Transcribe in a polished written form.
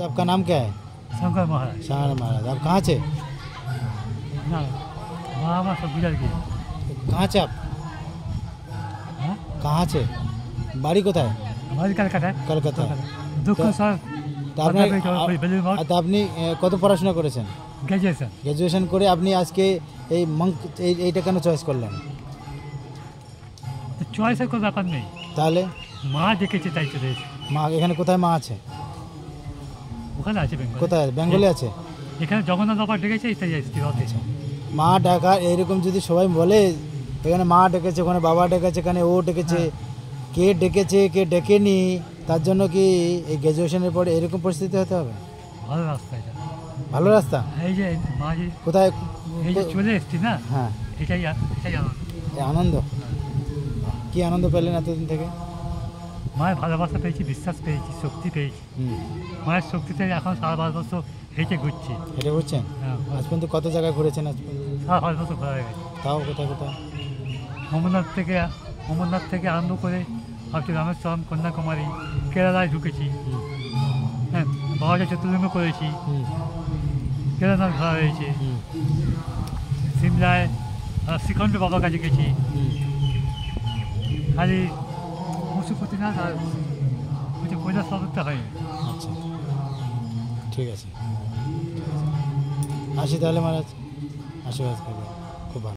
आपका नाम क्या है? शंकर महाराज। शंकर महाराज। आप कहाँ से? ना मामा सब गुजर गए। कहाँ से आप? हाँ? कहाँ से? বাড়ি কোথায়? हमारी कलकत्ता। কলকাতা। दुख सर তো আপনি কত পড়াশোনা করেছেন? গ্রাজুয়েশন। গ্রাজুয়েশন করে আপনি আজকে এই এইটা কেন চয়েস করলেন? চয়েসের কোনো ব্যাপার নেই, তাহলে মা ডেকেছে তাই চলে এসেছে। মা এখানে কোথায় মা আছে? ওখানে আছে বেঙ্গল। কোথায়? বেঙ্গলে আছে। এখানে জগন্নাথ বাবা ডেকেছে তাই এসেছি। মা ডাকা এরকম যদি সবাই বলে, এখানে মা ডেকেছে, ওখানে বাবা ডেকেছে, এখানে ও ডেকেছে, কে ডেকেছে কে ডেকেনি, তার জন্য কি এই গ্র্যাজুয়েশনের পরে এরকম পরিস্থিতি হতে হবে? ভালো রাস্তা এটা, ভালো রাস্তা। এই যে মা যে কোথায় এই যে চলে এসেছি না, হ্যাঁ এটাই আনন্দ। কি আনন্দ পেলেন এতদিন থেকে? মায়ের ভালোবাসা পেয়েছি, বিশ্বাস পেয়েছি, শক্তি পেয়েছি। মায়ের শক্তিতে এখন সারা ভারতবর্ষ হেঁটে ঘুরছি। হেঁটে ঘুরছেন? হ্যাঁ। আজ পর্যন্ত কত জায়গায় ঘুরেছেন আজ পর্যন্ত? সারা ভারতবর্ষ ঘোরা হয়ে গেছে। তাও কোথায় কোথায়? অমরনাথ থেকে আরম্ভ করে ভাবছি রামেশ্বরম, কন্যাকুমারী, কেরালায় ঢুকেছি। হ্যাঁ, বাবাজা চতুর্লিঙ্গ করেছি, কেদারনাথ ঘোরা হয়েছে, সিমলায় শ্রীখণ্ড বাবার কাছে গেছি, খালি পশুপতিনাথ আর কৈলাস পর্বতটা হয়নি। আচ্ছা, ঠিক আছে, আসি তাহলে মহারাজ, আশীর্বাদ করবেন।